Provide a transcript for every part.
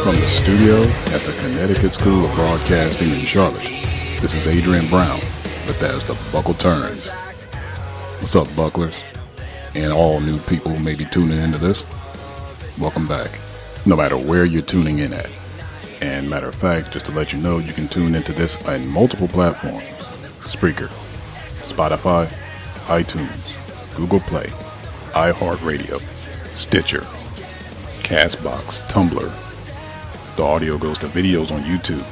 From the studio at the Connecticut School of Broadcasting in Charlotte, this is Adrian Brown with As the Buckle Turns. What's up, bucklers? And all new people who may be tuning into this, welcome back, no matter where you're tuning in at. And matter of fact, just to let you know, you can tune into this on multiple platforms: Spreaker, Spotify, iTunes, Google Play, iHeartRadio, Stitcher, Castbox, Tumblr. The audio goes to videos on YouTube,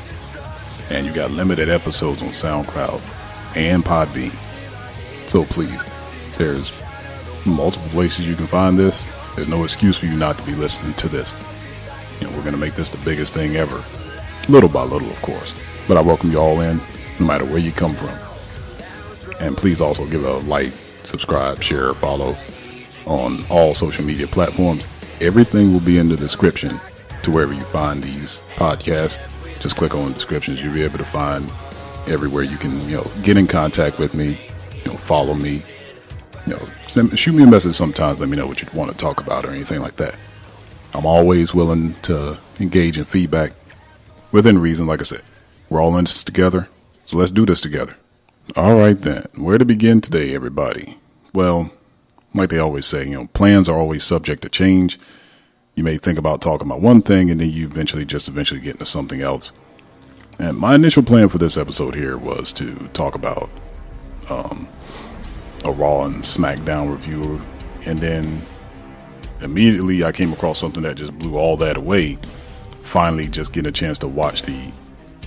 and you got limited episodes on Soundcloud and Podbean. So please, there's multiple places you can find this. There's no excuse for you not to be listening to this. You know, we're going to make this the biggest thing ever, little by little, of course. But I welcome you all in, no matter where you come from. And please also give a like, subscribe, share, follow on all social media platforms. Everything will be in the description to wherever you find these podcasts. Just click on the descriptions. You'll be able to find everywhere you can, get in contact with me, follow me, shoot me a message sometimes. Let me know what you want to talk about or anything like that. I'm always willing to engage in feedback within reason. Like I said, we're all in this together. So let's do this together. All right, then. Where to begin today, everybody? Well, like they always say, plans are always subject to change. You may think about talking about one thing and then you eventually get into something else. And my initial plan for this episode here was to talk about a Raw and SmackDown review. And then immediately I came across something that just blew all that away. Finally just getting a chance to watch the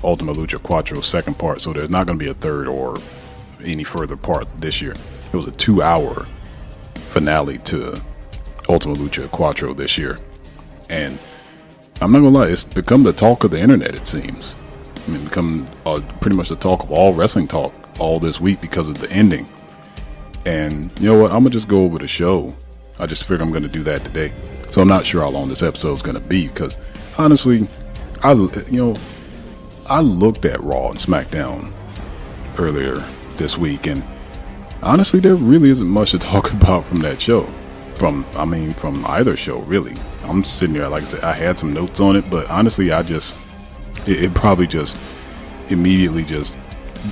Ultima Lucha Cuatro second part. So there's not going to be a third or any further part this year. It was a 2-hour finale to Ultima Lucha Cuatro this year, and I'm not gonna lie, it's become the talk of the internet. It seems, become pretty much the talk of all wrestling talk all this week because of the ending. And you know what? I'm gonna just go over the show. I just figured I'm gonna do that today, so I'm not sure how long this episode is gonna be because honestly, I looked at Raw and SmackDown earlier this week and. Honestly, there really isn't much to talk about from that show. From either show, really. I'm sitting here, like I said, I had some notes on it, but honestly, it probably just immediately just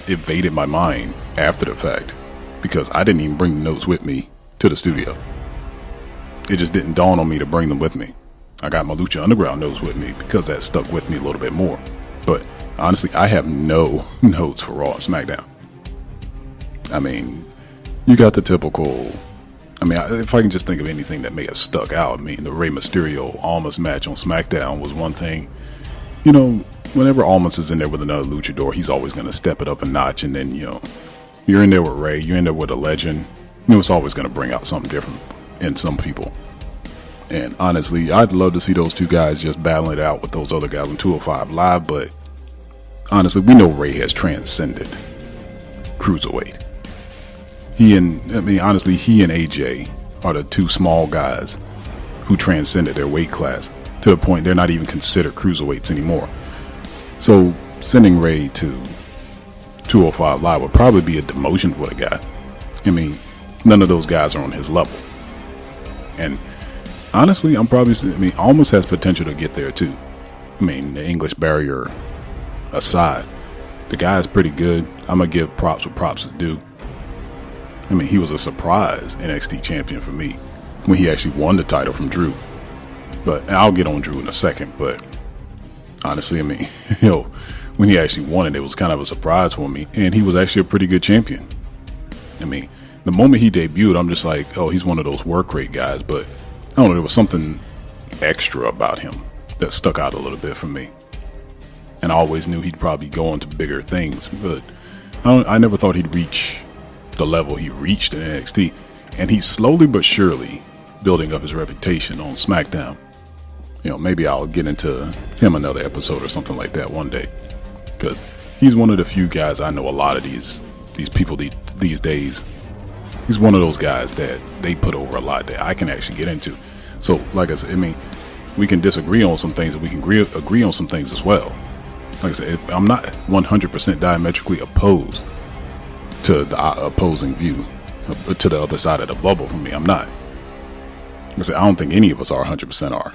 evaded my mind after the fact because I didn't even bring the notes with me to the studio. It just didn't dawn on me to bring them with me. I got my Lucha Underground notes with me because that stuck with me a little bit more. But honestly, I have no notes for Raw and SmackDown. You got the typical, if I can just think of anything that may have stuck out, the Rey Mysterio Almas match on SmackDown was one thing. Whenever Almas is in there with another luchador, he's always going to step it up a notch. And then, you're in there with Rey, you're in there with a legend. It's always going to bring out something different in some people. And honestly, I'd love to see those two guys just battling it out with those other guys on 205 Live. But honestly, we know Rey has transcended Cruiserweight. He and AJ are the two small guys who transcended their weight class to the point they're not even considered cruiserweights anymore. So sending Rey to 205 Live would probably be a demotion for the guy. None of those guys are on his level. And honestly, Almost has potential to get there too. The English barrier aside, the guy is pretty good. I'm going to give props where props is due. He was a surprise NXT champion for me when he actually won the title from Drew. But I'll get on Drew in a second. But honestly, when he actually won it, it was kind of a surprise for me. And he was actually a pretty good champion. The moment he debuted, I'm just like, oh, he's one of those work rate guys. But I don't know, there was something extra about him that stuck out a little bit for me. And I always knew he'd probably go on to bigger things. But I never thought he'd reach the level he reached in NXT, and he's slowly but surely building up his reputation on SmackDown. Maybe I'll get into him another episode or something like that one day, because he's one of the few guys I know. A lot of these people these days, he's one of those guys that they put over a lot that I can actually get into. So, like I said, we can disagree on some things, and we can agree on some things as well. Like I said, I'm not 100% diametrically opposed to the opposing view, to the other side of the bubble. For me, I'm not. Like I said, I don't think any of us are 100% are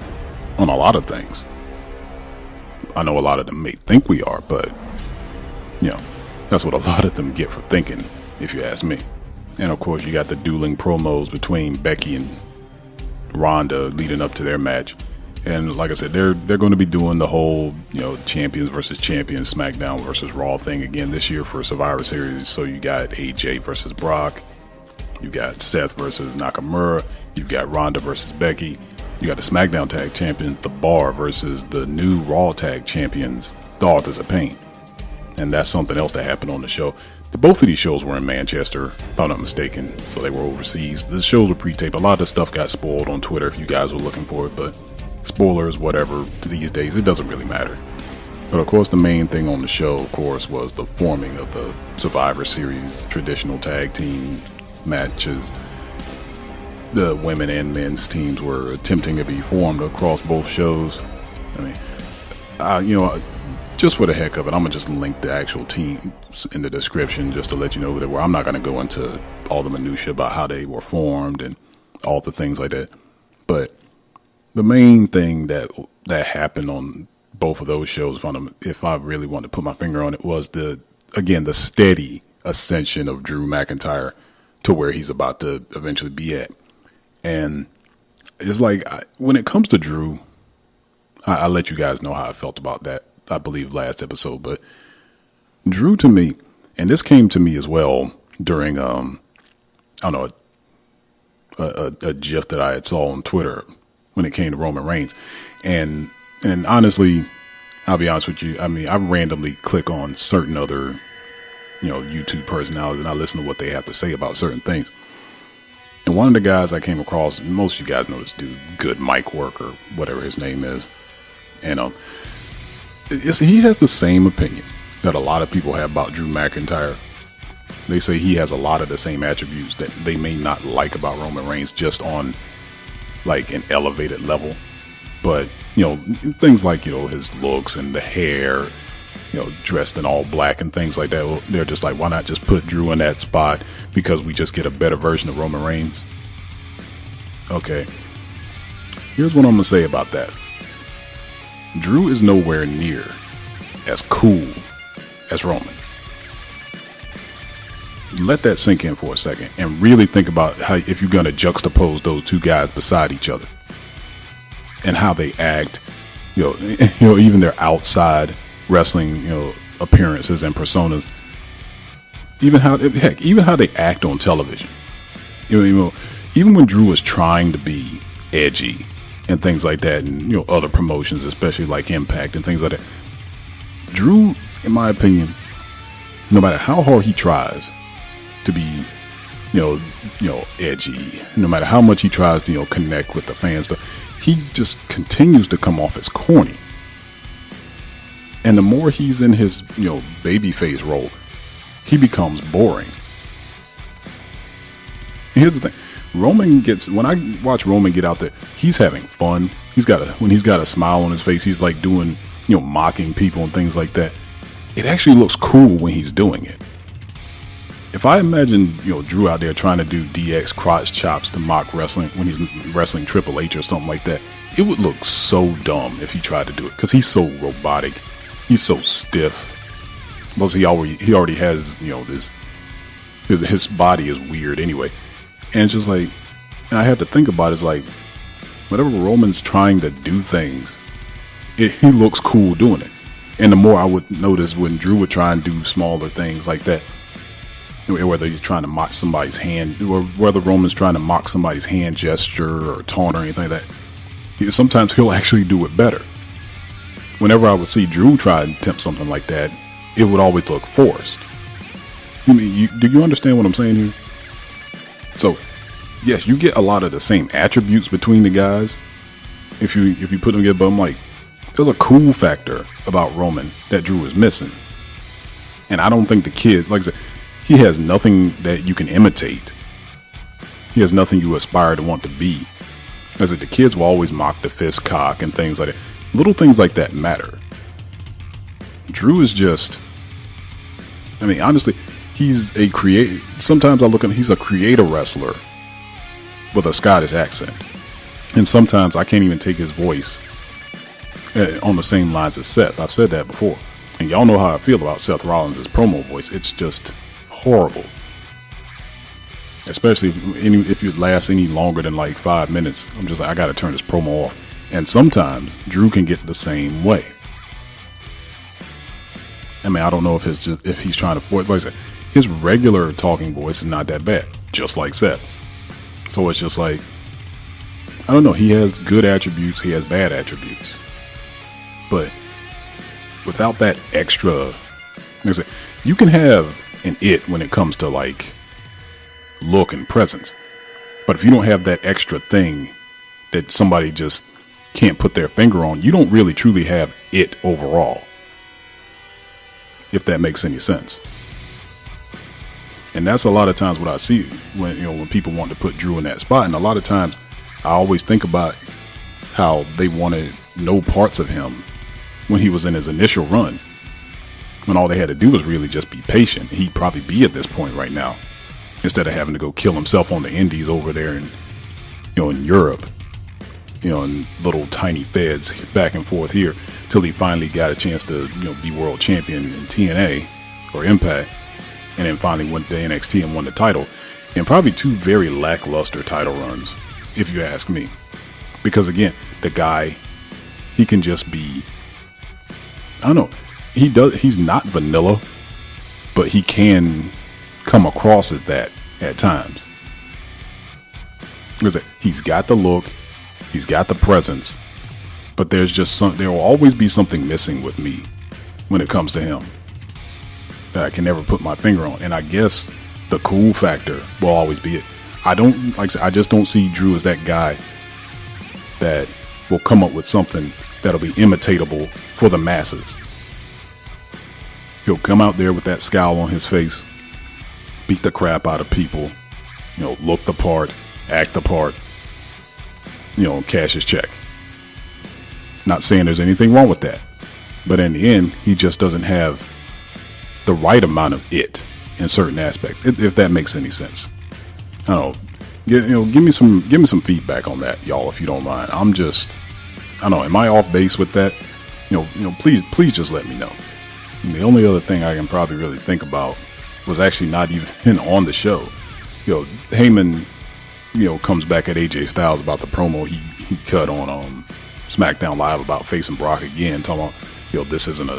on a lot of things. I know a lot of them may think we are, but that's what a lot of them get for thinking, if you ask me. And of course, you got the dueling promos between Becky and Ronda leading up to their match. And like I said, they're going to be doing the whole, champions versus champions, SmackDown versus Raw thing again this year for Survivor Series. So you got AJ versus Brock, you got Seth versus Nakamura, you've got Ronda versus Becky, you got the SmackDown Tag Champions, The Bar versus the new Raw Tag Champions, the Authors of Pain. And that's something else that happened on the show. Both of these shows were in Manchester, if I'm not mistaken, so they were overseas. The shows were pre-taped. A lot of the stuff got spoiled on Twitter if you guys were looking for it, but spoilers, whatever, these days, it doesn't really matter. But of course, the main thing on the show, of course, was the forming of the Survivor Series traditional tag team matches. The women and men's teams were attempting to be formed across both shows. I mean, just for the heck of it, I'm going to just link the actual teams in the description just to let you know that I'm not going to go into all the minutia about how they were formed and all the things like that. But the main thing that happened on both of those shows, if I really want to put my finger on it, was the steady ascension of Drew McIntyre to where he's about to eventually be at. And it's like, when it comes to Drew, I let you guys know how I felt about that, I believe, last episode. But Drew, to me, and this came to me as well during, a GIF that I had saw on Twitter when it came to Roman Reigns. And honestly, I'll be honest with you, I mean, I randomly click on certain other, YouTube personalities and I listen to what they have to say about certain things. And one of the guys I came across, most of you guys know this dude, Good Mic Work or whatever his name is. And he has the same opinion that a lot of people have about Drew McIntyre. They say he has a lot of the same attributes that they may not like about Roman Reigns, just on like an elevated level. But, things like, his looks and the hair, dressed in all black and things like that. Well, they're just like, why not just put Drew in that spot because we just get a better version of Roman Reigns? Okay. Here's what I'm going to say about that. Drew is nowhere near as cool as Roman. Let that sink in for a second and really think about how, if you're going to juxtapose those two guys beside each other and how they act, even their outside wrestling, appearances and personas, even how they act on television. Even when Drew was trying to be edgy and things like that, and other promotions, especially like Impact and things like that, Drew, in my opinion, no matter how hard he tries to be, edgy, no matter how much he tries to, connect with the fans, he just continues to come off as corny. And the more he's in his, babyface role, he becomes boring. And here's the thing. When I watch Roman get out there, he's having fun. When he's got a smile on his face, he's like doing, mocking people and things like that. It actually looks cool when he's doing it. If I imagine, Drew out there trying to do DX crotch chops to mock wrestling when he's wrestling Triple H or something like that, it would look so dumb if he tried to do it, because he's so robotic. He's so stiff. Plus, he already has, his body is weird anyway. And it's just like, and I have to think about it, it's like, whenever Roman's trying to do things, he looks cool doing it. And the more I would notice when Drew would try and do smaller things like that, whether he's trying to mock somebody's hand, or whether Roman's trying to mock somebody's hand gesture or taunt or anything like that, sometimes he'll actually do it better. Whenever I would see Drew try and attempt something like that, it would always look forced. Do you understand what I'm saying here? So, yes, you get a lot of the same attributes between the guys if you put them together, but I'm like, there's a cool factor about Roman that Drew is missing. And I don't think the kid, like I said, he has nothing that you can imitate. He has nothing you aspire to want to be. Like I said, the kids will always mock the fist cock and things like that. Little things like that matter. Drew is just, honestly, he's a sometimes I look at him, he's a creator wrestler with a Scottish accent. And sometimes I can't even take his voice on the same lines as Seth. I've said that before. And y'all know how I feel about Seth Rollins' promo voice. It's just horrible. Especially if it lasts any longer than like 5 minutes. I'm just like, I got to turn this promo off. And sometimes Drew can get the same way. I mean, I don't know if he's trying to force. Like I said, his regular talking voice is not that bad, just like Seth. So it's just like, I don't know. He has good attributes. He has bad attributes. But without that extra, like I said, you can have an it when it comes to like look and presence. But if you don't have that extra thing that somebody just can't put their finger on, you don't really truly have it overall. If that makes any sense. And that's a lot of times what I see when people want to put Drew in that spot. And a lot of times I always think about how they wanted no parts of him when he was in his initial run, when all they had to do was really just be patient. He'd probably be at this point right now, instead of having to go kill himself on the indies over there in Europe, in little tiny feds back and forth here, till he finally got a chance to be world champion in TNA or Impact, and then finally went to NXT and won the title. And probably 2 very lackluster title runs, if you ask me. Because again, the guy, he can just be, I don't know, he's not vanilla, but he can come across as that at times. Because he's got the look, he's got the presence, but there will always be something missing with me when it comes to him that I can never put my finger on. And I guess the cool factor will always be it. I just don't see Drew as that guy that will come up with something that'll be imitatable for the masses. He'll come out there with that scowl on his face, beat the crap out of people, look the part, act the part, cash his check. Not saying there's anything wrong with that, but in the end, he just doesn't have the right amount of it in certain aspects, if that makes any sense. I don't know. Give me some feedback on that, y'all, if you don't mind. I don't know, am I off base with that? Please just let me know. And the only other thing I can probably really think about was actually not even on the show. Heyman, comes back at AJ Styles about the promo he cut on SmackDown Live about facing Brock again, talking about, this isn't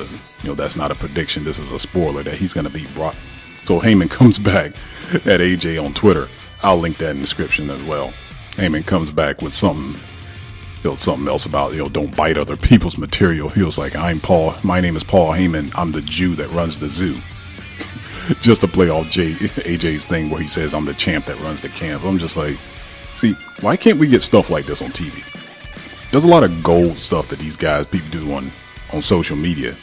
that's not a prediction, this is a spoiler that he's going to beat Brock. So Heyman comes back at AJ on Twitter. I'll link that in the description as well. Heyman comes back with something else about, don't bite other people's material. He was like, my name is Paul Heyman, I'm the Jew that runs the zoo. Just to play off AJ's thing where he says, I'm the champ that runs the camp. I'm just like, see, why can't we get stuff like this on TV? There's a lot of gold stuff that these guys, people do on social media,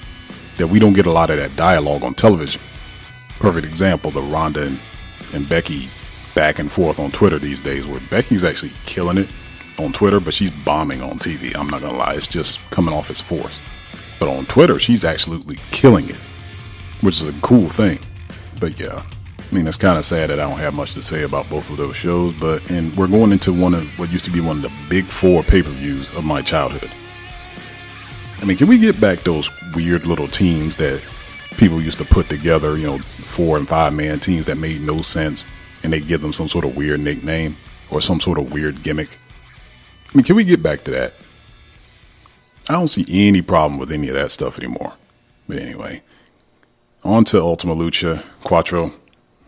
that we don't get a lot of that dialogue on television. Perfect example, the Ronda and Becky back and forth on Twitter these days, where Becky's actually killing it on Twitter, but she's bombing on TV. I'm not gonna lie, it's just coming off its force. But on Twitter, she's absolutely killing it, which is a cool thing. But yeah, I mean, it's kind of sad that I don't have much to say about both of those shows. And we're going into one of what used to be one of the big 4 pay-per-views of my childhood. I mean, can we get back those weird little teams that people used to put together, 4 and 5 man teams that made no sense, and they give them some sort of weird nickname or some sort of weird gimmick? I mean, can we get back to that? I don't see any problem with any of that stuff anymore. But anyway, on to Ultima Lucha, Cuatro.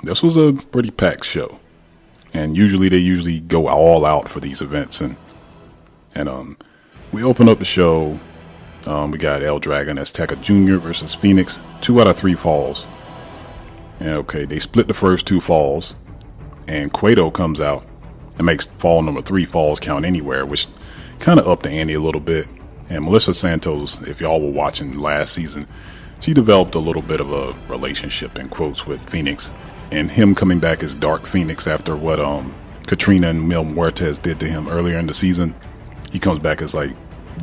This was a pretty packed show. And they go all out for these events. And we open up the show. We got El Dragon Azteca Jr. versus Phoenix. 2 out of 3 falls. And okay, they split the first 2 falls. And Cuatro comes out and makes fall number 3 falls count anywhere, which kind of upped the ante a little bit. And Melissa Santos, if y'all were watching last season, she developed a little bit of a relationship, in quotes, with Phoenix. And him coming back as Dark Phoenix after what Katrina and Mil Muertes did to him earlier in the season. He comes back as like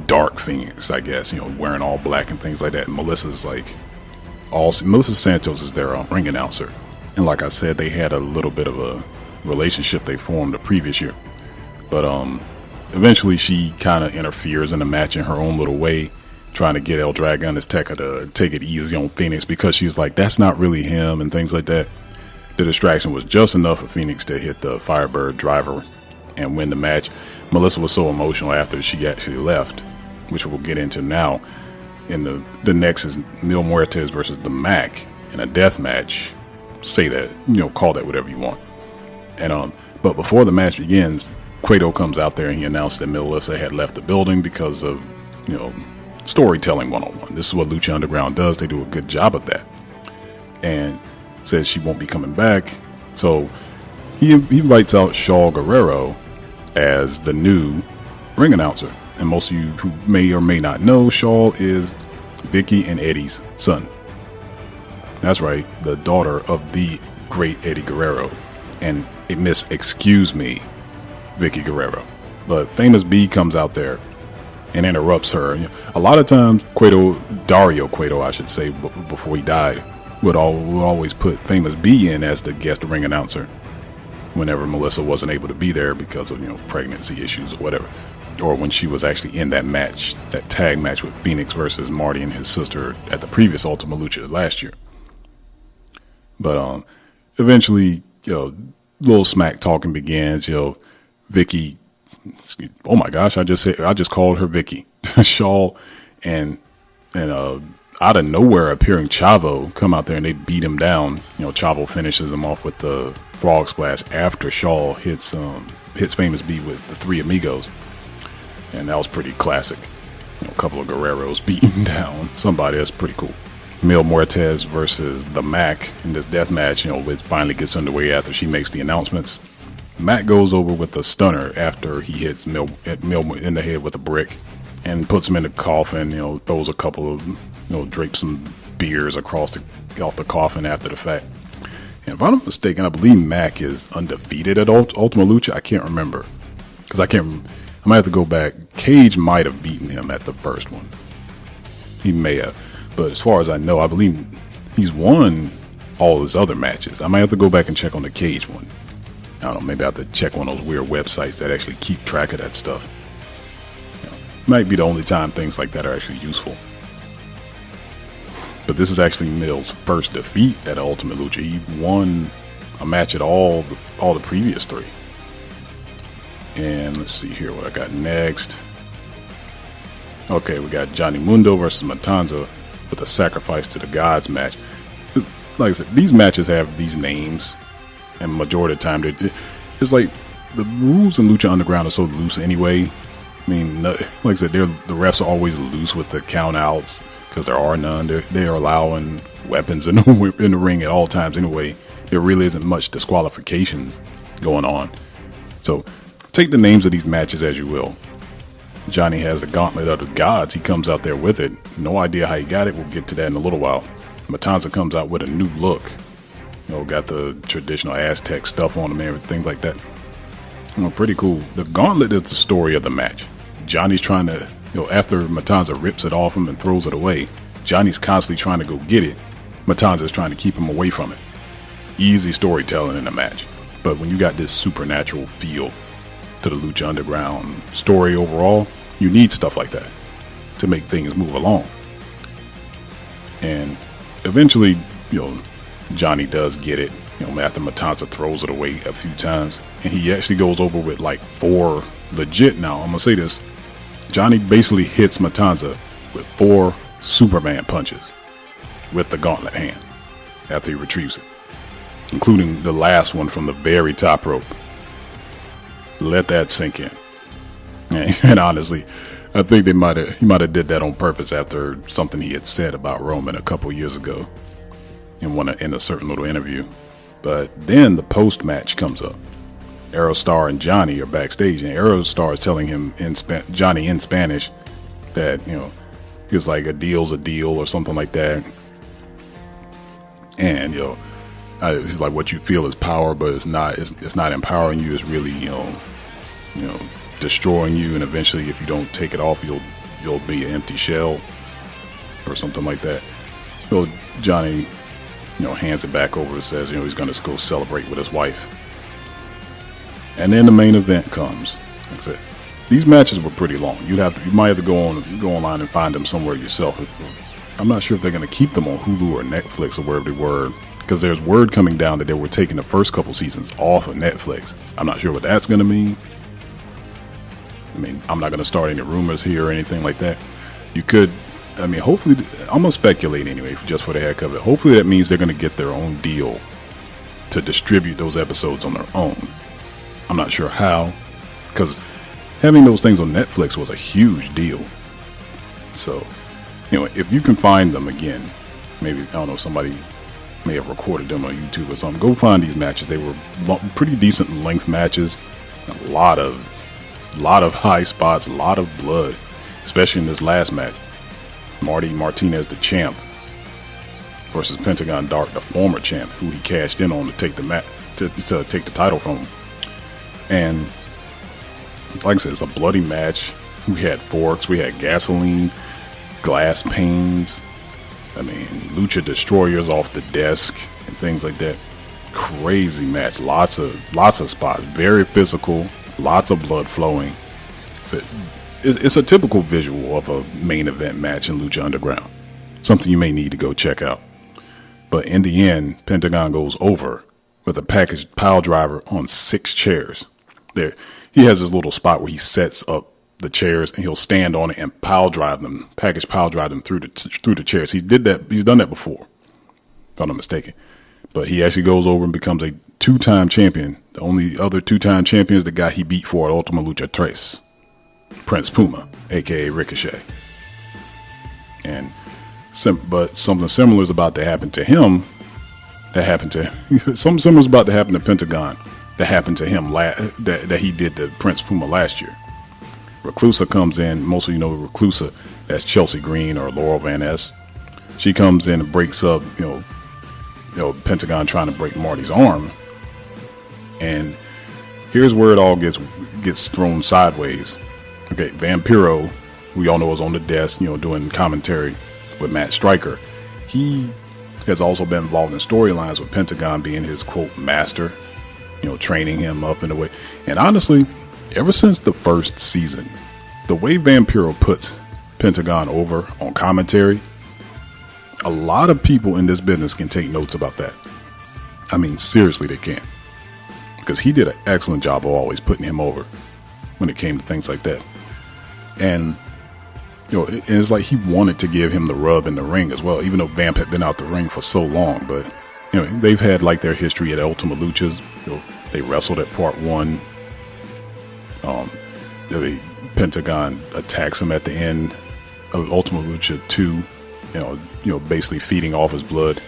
Dark Phoenix, I guess, wearing all black and things like that. And Melissa Santos is their ring announcer. And like I said, they had a little bit of a relationship they formed the previous year. But eventually she kind of interferes in the match in her own little way. trying to get El Dragon Azteca to take it easy on Phoenix because she's like, that's not really him and things like that. The distraction was just enough for Phoenix to hit the Firebird driver and win the match. Melissa was so emotional after she actually left, which we'll get into now. And the next is Mil Muertes versus the Mac in a death match. Say that, call that whatever you want. And but before the match begins, Cuatro comes out there and he announced that Melissa had left the building because of, storytelling 101. This is what Lucha Underground does. They do a good job of that. And says she won't be coming back. So he invites out Shaul Guerrero as the new ring announcer. And most of you who may or may not know, Shaul is Vicky and Eddie's son. That's right, the daughter of the great Eddie Guerrero and a Miss Excuse Me, Vicky Guerrero. But Famous B comes out there and interrupts her. A lot of times, Dario Cuatro, I should say, before he died, would always put Famous B in as the guest ring announcer whenever Melissa wasn't able to be there because of pregnancy issues or whatever, or when she was actually in that match, that tag match with Phoenix versus Marty and his sister at the previous Ultima Lucha last year. But eventually, little smack talking begins. Vicky, oh my gosh, I just called her Vicky. Shaul and out of nowhere appearing Chavo come out there and they beat him down. Chavo finishes him off with the frog splash after Shaul hits Famous B with the Three Amigos, and that was pretty classic. A couple of Guerreros beating down somebody. That's pretty cool. Mil Muertes versus the Mac in this death match. It finally gets underway after she makes the announcements. Mac goes over with a stunner after he hits Mil in the head with a brick and puts him in the coffin. Throws a couple of drapes some beers off the coffin after the fact. And if I'm not mistaken, I believe Mac is undefeated at Ultima Lucha. I can't remember because I might have to go back. Cage might have beaten him at the first one. He may have. But as far as I know, I believe he's won all his other matches. I might have to go back and check on the Cage one. I don't know, maybe I have to check one of those weird websites that actually keep track of that stuff. Might be the only time things like that are actually useful. But this is actually Mil's first defeat at Ultimate Lucha. He won a match at all the previous three. And let's see here what I got next. Okay, we got Johnny Mundo versus Matanza with a Sacrifice to the Gods match. Like I said, these matches have these names, and majority of the time, it's like the rules in Lucha Underground are so loose anyway. I mean, like I said, the refs are always loose with the count outs because there are none. They're allowing weapons in the ring at all times anyway. There really isn't much disqualifications going on. So take the names of these matches as you will. Johnny has the Gauntlet of the Gods. He comes out there with it. No idea how he got it. We'll get to that in a little while. Matanza comes out with a new look. Got the traditional Aztec stuff on him and everything like that. Pretty cool. The Gauntlet is the story of the match. Johnny's trying to, after Matanza rips it off him and throws it away, Johnny's constantly trying to go get it. Matanza's trying to keep him away from it. Easy storytelling in the match. But when you got this supernatural feel to the Lucha Underground story overall, you need stuff like that to make things move along. And eventually, Johnny does get it, after Matanza throws it away a few times. And he actually goes over with like 4 legit now. I'm going to say this. Johnny basically hits Matanza with 4 Superman punches with the gauntlet hand after he retrieves it, including the last one from the very top rope. Let that sink in. And honestly, I think he might have did that on purpose after something he had said about Roman a couple years ago in a certain little interview. But then the post match comes up. Aerostar and Johnny are backstage, and Aerostar is telling him Johnny in Spanish that he's like a deal's a deal or something like that. And he's like, what you feel is power, but it's not empowering you. It's really destroying you, and eventually if you don't take it off, you'll be an empty shell or something like that. So Johnny hands it back over and says he's going to go celebrate with his wife. And then the main event comes. Like I said, these matches were pretty long. You might have to go online and find them somewhere yourself. I'm not sure if they're going to keep them on Hulu or Netflix or wherever they were, because there's word coming down that they were taking the first couple seasons off of Netflix. I'm not sure what that's going to mean. I mean, I'm not going to start any rumors here or anything like that. You could, I mean, hopefully, I'm going to speculate anyway, just for the heck of it. Hopefully that means they're going to get their own deal to distribute those episodes on their own. I'm not sure how, because having those things on Netflix was a huge deal. So, anyway, if you can find them again, maybe, I don't know, somebody may have recorded them on YouTube or something. Go find these matches. They were pretty decent length matches. A lot of high spots, a lot of blood, especially in this last match. Marty Martinez, the champ, versus Pentagon Dark, the former champ, who he cashed in on to take to take the title from him. And like I said, it's a bloody match. We had forks, we had gasoline, glass panes. I mean, lucha destroyers off the desk and things like that. Crazy match. Lots of spots. Very physical. Lots of blood flowing. It's a typical visual of a main event match in Lucha Underground. Something you may need to go check out. But in the end, Pentagon goes over with a package pile driver on 6 chairs. There, he has this little spot where he sets up the chairs and he'll stand on it and pile drive them through the chairs. He's done that before, if I'm not mistaken. But he actually goes over and becomes a 2-time champion. The only other 2-time champion is the guy he beat for at Ultima Lucha 3, Prince Puma, aka Ricochet. And but something similar is about to happen to him. Something similar is about to happen to Pentagon. That happened to him that he did to Prince Puma last year. Reclusa comes in. Most of you know Reclusa. That's Chelsea Green or Laurel Van Ness. She comes in and breaks up, Pentagon trying to break Marty's arm. And here's where it all gets thrown sideways. Okay, Vampiro, we all know, is on the desk, doing commentary with Matt Stryker. He has also been involved in storylines with Pentagon being his, quote, master, training him up in a way. And honestly, ever since the first season, the way Vampiro puts Pentagon over on commentary, a lot of people in this business can take notes about that. I mean, seriously, they can. Because he did an excellent job of always putting him over when it came to things like that. And, it's like he wanted to give him the rub in the ring as well, even though Vamp had been out the ring for so long. But, they've had like their history at Ultima Luchas. They wrestled at Part 1. Pentagon attacks him at the end of Ultima Lucha 2, basically feeding off his blood.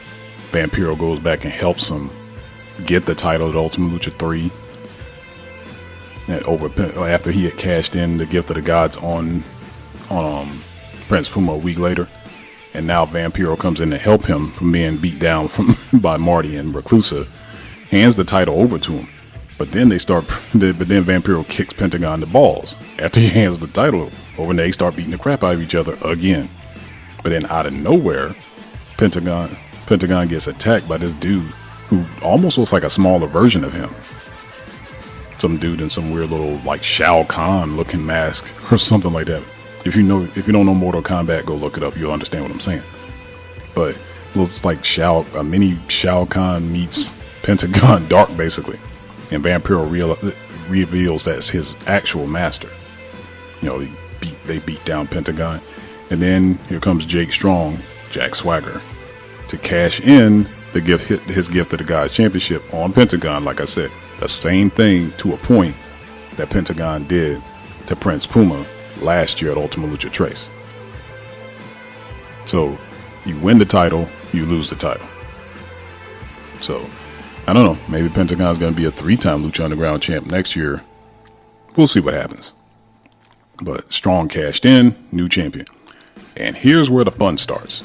Vampiro goes back and helps him get the title at Ultima Lucha 3. After he had cashed in the Gift of the Gods on Prince Puma a week later. And now Vampiro comes in to help him from being beat down by Marty, and Reclusa hands the title over to him. But then then Vampiro kicks Pentagon in the balls after he hands the title over, and they start beating the crap out of each other again. But then out of nowhere, Pentagon gets attacked by this dude who almost looks like a smaller version of him. Some dude in some weird little like Shao Kahn looking mask or something like that. If you don't know Mortal Kombat, go look it up. You'll understand what I'm saying. But it looks like a mini Shao Kahn meets Pentagon Dark, basically. And Vampiro reveals that's his actual master. They beat down Pentagon. And then here comes Jack Swagger, to cash in his Gift of the Gods Championship on Pentagon. Like I said, the same thing to a point that Pentagon did to Prince Puma last year at Ultima Lucha 3. So you win the title, you lose the title. So I don't know, maybe Pentagon's going to be a 3-time Lucha Underground champ next year. We'll see what happens. But Strong cashed in, new champion. And here's where the fun starts.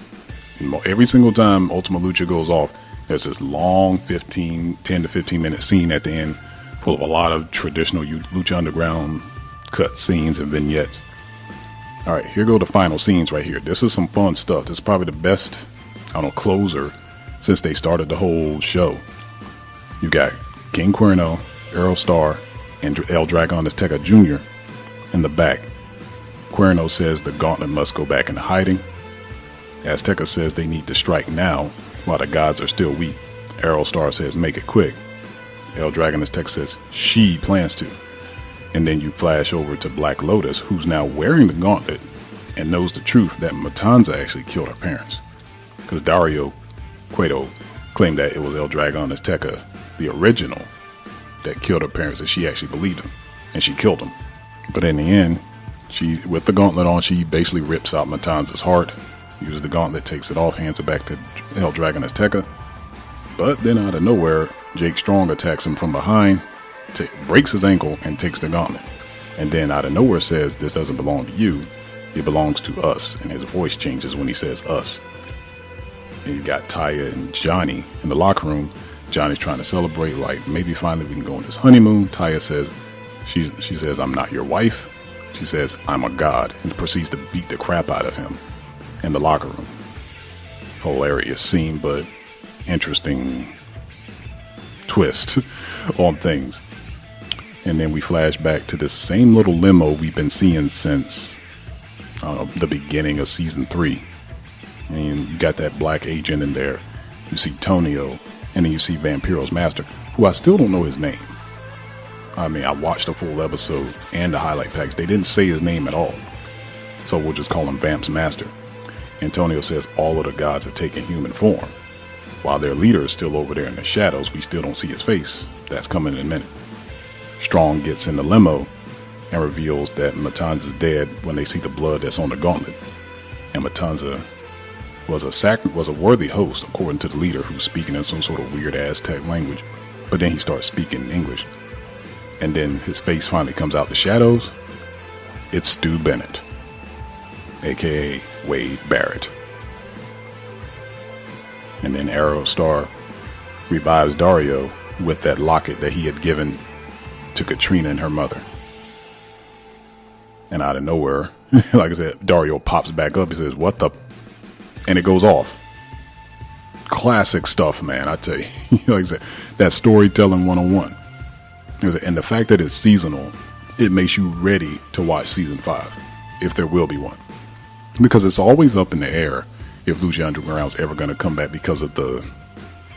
Every single time Ultima Lucha goes off, there's this long 10 to 15 minute scene at the end full of a lot of traditional Lucha Underground cut scenes and vignettes. All right, here go the final scenes right here. This is some fun stuff. This is probably the best, closer since they started the whole show. You got King Cuerno, Aerostar, and El Dragon Azteca Jr. In the back, Cuerno says the gauntlet must go back into hiding. Azteca says they need to strike now while the gods are still weak. Aerostar says make it quick. El Dragon Azteca says she plans to. And then you flash over to Black Lotus, who's now wearing the gauntlet and knows the truth that Matanza actually killed her parents. Because Dario Cueto claimed that it was El Dragon Azteca, the original, that killed her parents, that she actually believed him. And she killed him. But in the end, she, with the gauntlet on, she basically rips out Matanza's heart, uses the gauntlet, takes it off, hands it back to El Dragon Azteca. But then out of nowhere, Jake Strong attacks him from behind, breaks his ankle, and takes the gauntlet. And then out of nowhere says, this doesn't belong to you, it belongs to us. And his voice changes when he says us. And you got Taya and Johnny in the locker room. Johnny's trying to celebrate, like, maybe finally we can go on this honeymoon. Taya says, she says, I'm not your wife. She says, I'm a god, and proceeds to beat the crap out of him in the locker room. Hilarious scene, but interesting twist on things. And then we flash back to this same little limo we've been seeing since the beginning of season 3. And you got that black agent in there. You see Tonio, and then you see Vampiro's master, who I still don't know his name. I mean, I watched the full episode and the highlight package. They didn't say his name at all. So we'll just call him Vamp's master. Antonio says all of the gods have taken human form. While their leader is still over there in the shadows, we still don't see his face. That's coming in a minute. Strong gets in the limo and reveals that Matanza's dead when they see the blood that's on the gauntlet. And Matanza was a worthy host, according to the leader, who's speaking in some sort of weird Aztec language. But then he starts speaking English. And then his face finally comes out the shadows. It's Stu Bennett, aka Wade Barrett. And then Aerostar revives Dario with that locket that he had given to Katrina and her mother. And out of nowhere, like I said, Dario pops back up. He says, what the? And it goes off. Classic stuff, man, I tell you. Like I said, that storytelling 101. And the fact that it's seasonal, it makes you ready to watch season 5, if there will be one. Because it's always up in the air if Lucha Underground's ever going to come back because of the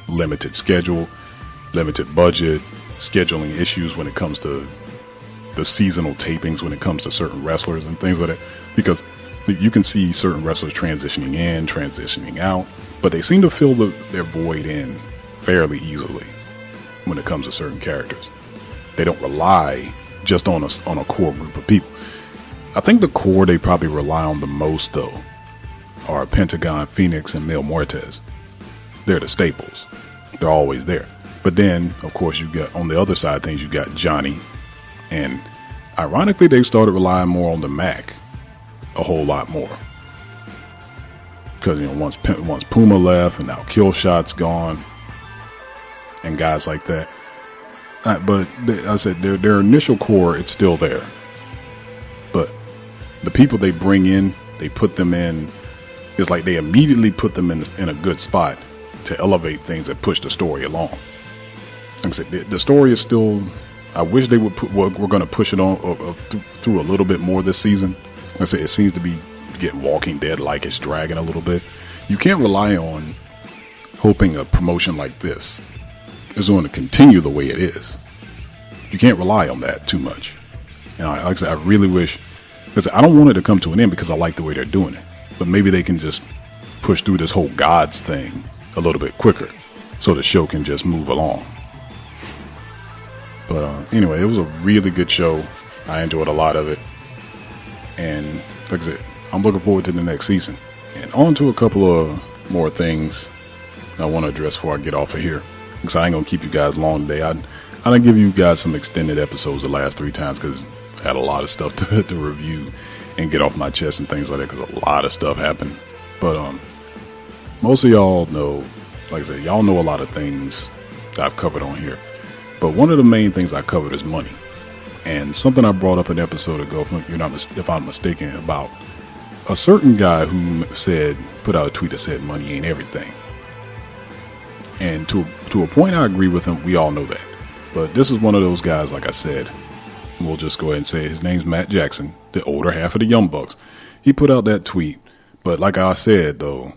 limited schedule, limited budget, scheduling issues when it comes to the seasonal tapings, when it comes to certain wrestlers and things like that. Because you can see certain wrestlers transitioning in, transitioning out, but they seem to fill their void in fairly easily when it comes to certain characters. They don't rely just on a core group of people. I think the core they probably rely on the most, though, are Pentagon, Phoenix, and Mil Muertes. They're the staples. They're always there. But then, of course, you got on the other side of things, you got Johnny. And ironically, they've started relying more on the Mac. A whole lot more. Because, once Puma left and now Killshot's gone. And guys like that. But I said their initial core, it's still there. But the people they bring in, they put them in, it's like they immediately put them in a good spot to elevate things and push the story along. Like I said, the story is still, I wish they would we're going to push it on through a little bit more this season. Like I said, it seems to be getting Walking Dead like, it's dragging a little bit. You can't rely on hoping a promotion like this is going to continue the way it is. You can't rely on that too much. Like I said, I really wish, because I don't want it to come to an end because I like the way they're doing it. But maybe they can just push through this whole gods thing a little bit quicker so the show can just move along. But anyway, it was a really good show. I enjoyed a lot of it. And like I said, I'm looking forward to the next season. And on to a couple of more things I want to address before I get off of here. Because I ain't going to keep you guys long today. I didn't give you guys some extended episodes the last 3 times because I had a lot of stuff to review and get off my chest and things like that because a lot of stuff happened. But most of y'all know, like I said, y'all know a lot of things that I've covered on here. But one of the main things I covered is money. And something I brought up an episode ago, if I'm mistaken, about a certain guy who put out a tweet that said money ain't everything. And to a point, I agree with him. We all know that. But this is one of those guys, like I said, we'll just go ahead and say his name's Matt Jackson, the older half of the Young Bucks. He put out that tweet. But like I said, though,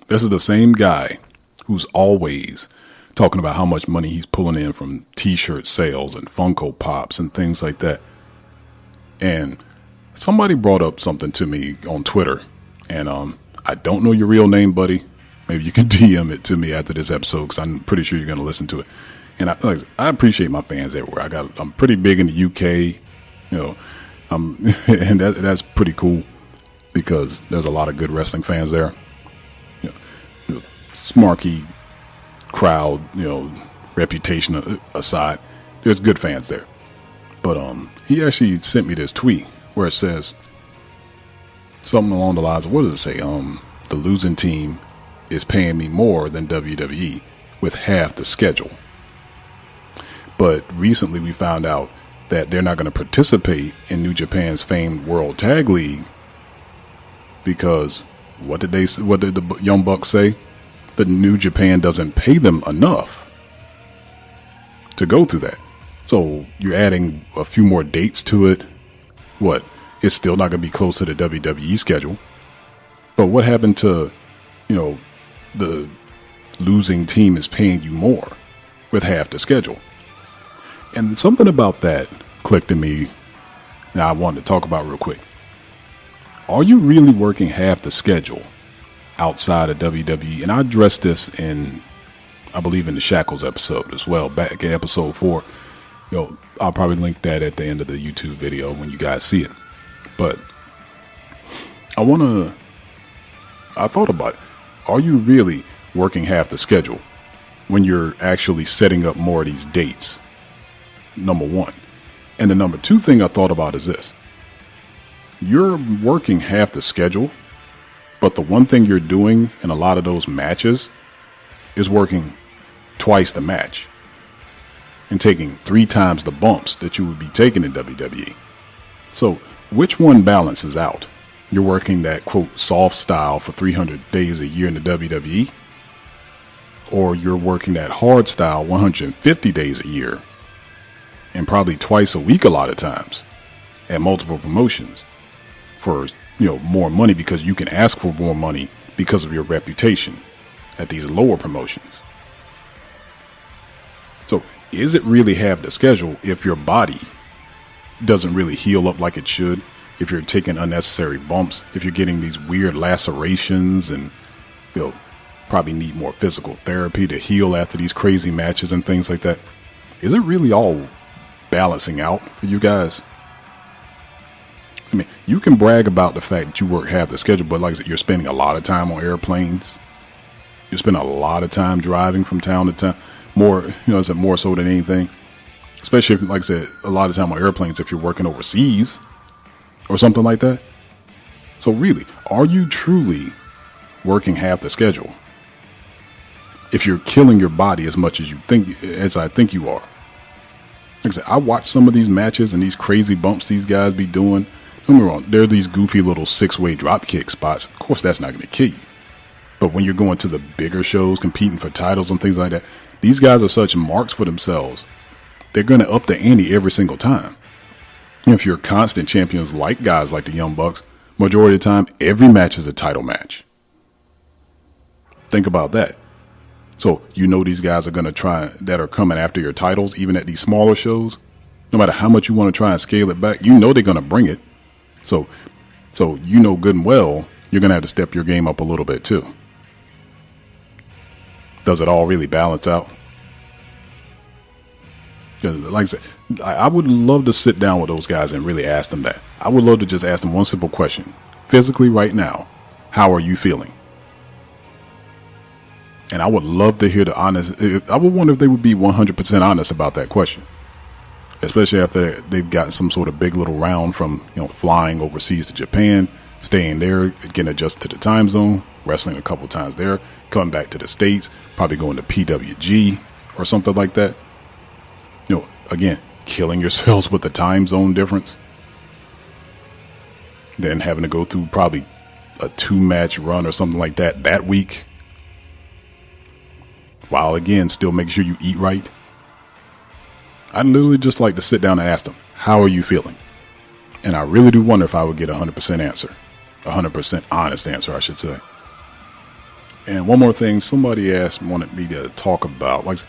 this is the same guy who's always talking about how much money he's pulling in from T-shirt sales and Funko Pops and things like that. And somebody brought up something to me on Twitter. And I don't know your real name, buddy. Maybe you can DM it to me after this episode, because I'm pretty sure you're going to listen to it. And I appreciate my fans everywhere. I'm pretty big in the UK, and that's pretty cool, because there's a lot of good wrestling fans there. Smarky crowd, reputation aside, there's good fans there. But he actually sent me this tweet where it says something along the lines of, what does it say? The losing team is paying me more than WWE with half the schedule. But recently we found out that they're not going to participate in New Japan's famed World Tag League, because what did the Young Bucks say? The New Japan doesn't pay them enough to go through that. So you're adding a few more dates to it. What? It's still not going to be close to the WWE schedule. But what happened to, the losing team is paying you more with half the schedule? And something about that clicked in me, and I wanted to talk about real quick. Are you really working half the schedule outside of WWE? And I addressed this I believe in the Shackles episode as well, back in episode 4. I'll probably link that at the end of the YouTube video when you guys see it. But I thought about it. Are you really working half the schedule when you're actually setting up more of these dates? Number one. And the number two thing I thought about is this. You're working half the schedule, but the one thing you're doing in a lot of those matches is working twice the match and taking 3 times the bumps that you would be taking in WWE. So which one balances out? You're working that, quote, soft style for 300 days a year in the WWE, or you're working that hard style 150 days a year and probably twice a week a lot of times at multiple promotions for, more money, because you can ask for more money because of your reputation at these lower promotions. So is it really half the schedule if your body doesn't really heal up like it should? If you're taking unnecessary bumps, if you're getting these weird lacerations and, probably need more physical therapy to heal after these crazy matches and things like that. Is it really all balancing out for you guys? I mean, you can brag about the fact that you work half the schedule, but like I said, you're spending a lot of time on airplanes. You spend a lot of time driving from town to town. More so than anything. Especially if, like I said, a lot of time on airplanes if you're working overseas or something like that. So really, are you truly working half the schedule if you're killing your body as much as I think you are? Like I said, I watch some of these matches and these crazy bumps these guys be doing. Don't get me wrong, there are these goofy little 6-way drop kick spots. Of course, that's not going to kill you. But when you're going to the bigger shows, competing for titles and things like that, these guys are such marks for themselves. They're going to up the ante every single time. If you're constant champions like guys like the Young Bucks, majority of the time, every match is a title match. Think about that. So these guys are going to try, that are coming after your titles, even at these smaller shows. No matter how much you want to try and scale it back, they're going to bring it. So good and well, you're going to have to step your game up a little bit too. Does it all really balance out? Like I said, I would love to sit down with those guys and really ask them that. I would love to just ask them one simple question. Physically right now, how are you feeling? And I would love to hear the honest. I would wonder if they would be 100% honest about that question. Especially after they've gotten some sort of big little round from, flying overseas to Japan, staying there, getting adjusted to the time zone, wrestling a couple times there, coming back to the States, probably going to PWG or something like that. Again, killing yourselves with the time zone difference. Then having to go through probably a 2-match run or something like that week. While again, still making sure you eat right. I'd literally just like to sit down and ask them, how are you feeling? And I really do wonder if I would get a 100% answer, 100% honest answer, I should say. And one more thing, somebody wanted me to talk about, like,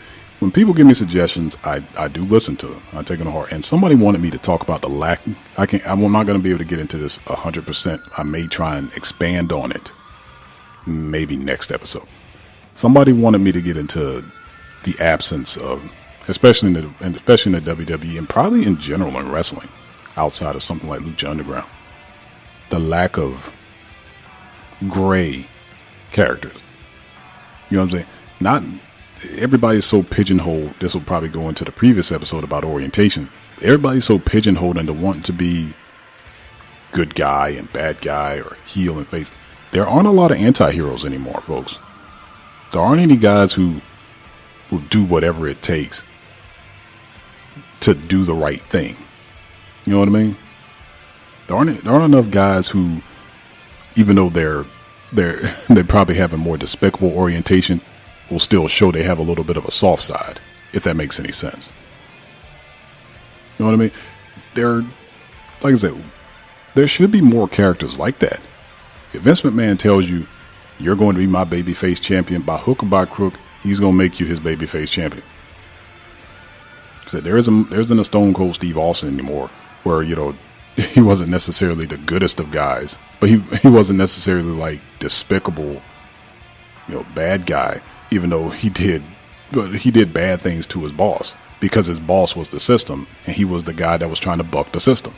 when people give me suggestions, I do listen to them. I take them to heart. And somebody wanted me to talk about the lack. I'm not going to be able to get into this 100%. I may try and expand on it, maybe next episode. Somebody wanted me to get into the absence of, especially in the WWE and probably in general in wrestling, outside of something like Lucha Underground, the lack of gray characters. You know what I'm saying? Not everybody's so pigeonholed. This will probably go into the previous episode about orientation. Everybody's so pigeonholed into wanting to be good guy and bad guy or heel and face. There aren't a lot of anti-heroes anymore, folks. There aren't any guys who will do whatever it takes to do the right thing. You know what I mean? There aren't enough guys who, even though they probably have a more despicable orientation, will still show they have a little bit of a soft side, if that makes any sense. You know what I mean? Like I said, there should be more characters like that. If Vince McMahon tells you, you're going to be my babyface champion by hook or by crook, he's going to make you his babyface champion. I said, there isn't a Stone Cold Steve Austin anymore, where, you know, he wasn't necessarily the goodest of guys, but he wasn't necessarily like despicable, you know, bad guy, even though he did bad things to his boss, because his boss was the system and he was the guy that was trying to buck the system.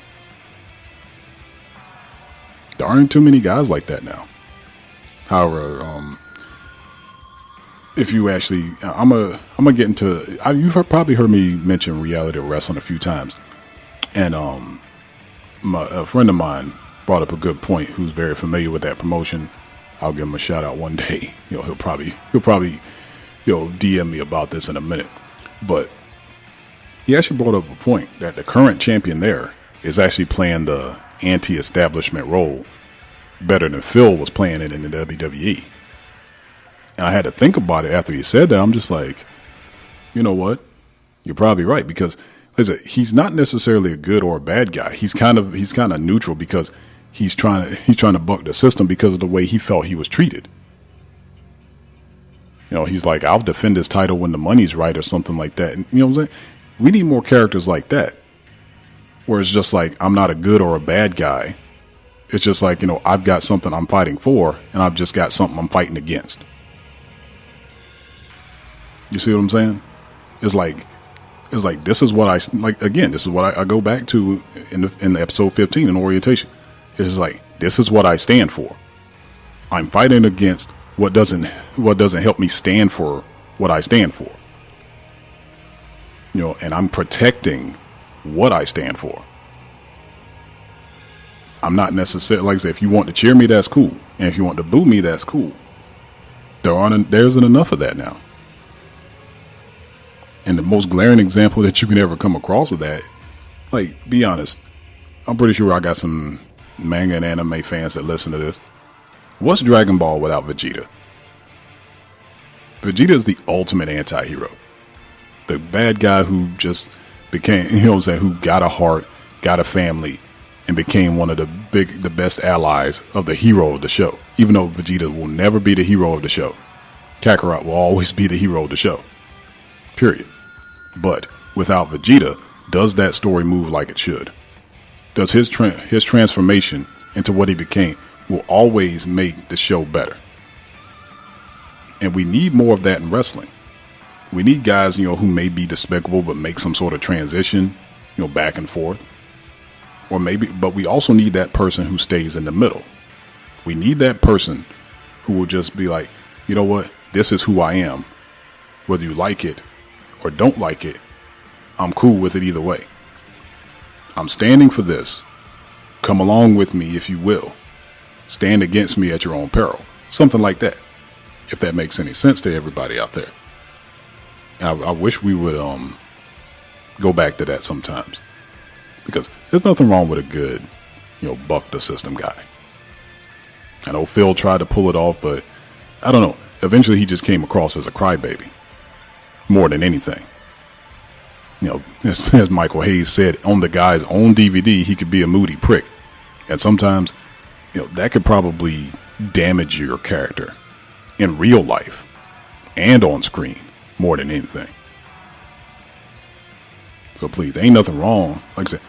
There aren't too many guys like that now. However, if you actually, I'm gonna get into, you've probably heard me mention reality wrestling a few times, and a friend of mine brought up a good point, who's very familiar with that promotion. I'll give him a shout out one day. You know, he'll probably DM me about this in a minute. But he actually brought up a point that the current champion there is actually playing the anti-establishment role better than Phil was playing it in the WWE. And I had to think about it after he said that. I'm just like, you know what? You're probably right, because listen, he's not necessarily a good or a bad guy. He's kind of neutral, because he's trying to buck the system because of the way he felt he was treated. You know, he's like, I'll defend this title when the money's right, or something like that. And, you know what I'm saying? We need more characters like that, where it's just like, I'm not a good or a bad guy. It's just like, you know, I've got something I'm fighting for, and I've just got something I'm fighting against. You see what I'm saying? It's like this is what this is what I go back to in the episode 15 in orientation. It's like, this is what I stand for. I'm fighting against what doesn't help me stand for what I stand for. You know, and I'm protecting what I stand for. I'm not necessarily, like I say, if you want to cheer me, that's cool. And if you want to boo me, that's cool. There isn't enough of that now. And the most glaring example that you can ever come across of that, like, be honest, I'm pretty sure I got some manga and anime fans that listen to this. What's Dragon Ball without Vegeta? Vegeta is the ultimate anti-hero. The bad guy who just became, you know what I'm saying, who got a heart, got a family, and became one of the best allies of the hero of the show. Even though Vegeta will never be the hero of the show. Kakarot will always be the hero of the show. Period. But without Vegeta, does that story move like it should? Does his transformation into what he became will always make the show better? And we need more of that in wrestling. We need guys, you know, who may be despicable but make some sort of transition, you know, back and forth. Or maybe, but we also need that person who stays in the middle. We need that person who will just be like, you know what, this is who I am. Whether you like it or don't like it, I'm cool with it either way. I'm standing for this. Come along with me if you will. Stand against me at your own peril. Something like that. If that makes any sense to everybody out there. I wish we would go back to that sometimes. Because there's nothing wrong with a good, you know, buck the system guy. I know Phil tried to pull it off, but I don't know. Eventually he just came across as a crybaby. More than anything. You as Michael Hayes said, on the guy's own DVD, he could be a moody prick. And sometimes, that could probably damage your character in real life and on screen more than anything. So please, ain't nothing wrong. Like I said,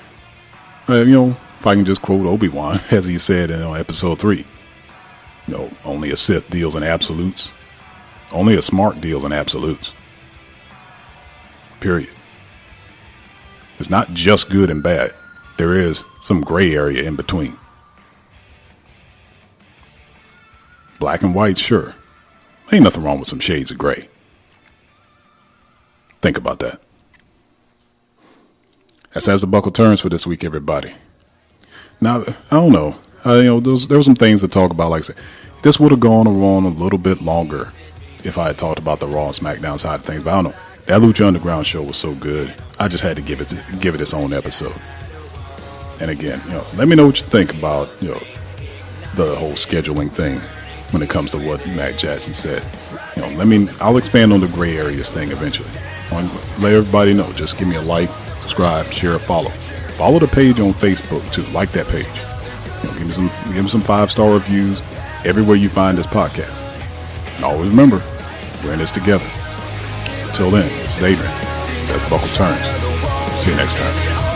if I can just quote Obi-Wan, as he said in episode 3, only a Sith deals in absolutes. Only a smart deals in absolutes. Period. It's not just good and bad. There is some gray area in between. Black and white, sure. Ain't nothing wrong with some shades of gray. Think about that. That's as the buckle turns for this week, everybody. Now, I don't know. There were some things to talk about. Like I said, this would have gone on a little bit longer if I had talked about the Raw and SmackDown side of things. But I don't know. That Lucha Underground show was so good. I just had to give it its own episode. And again, let me know what you think about the whole scheduling thing when it comes to what Matt Jackson said. I'll expand on the gray areas thing eventually. Let everybody know. Just give me a like, subscribe, share, follow. Follow the page on Facebook too. Like that page. Give me some 5-star reviews everywhere you find this podcast. And always remember, we're in this together. Until then, this is Adrian. As the buckle turns. See you next time.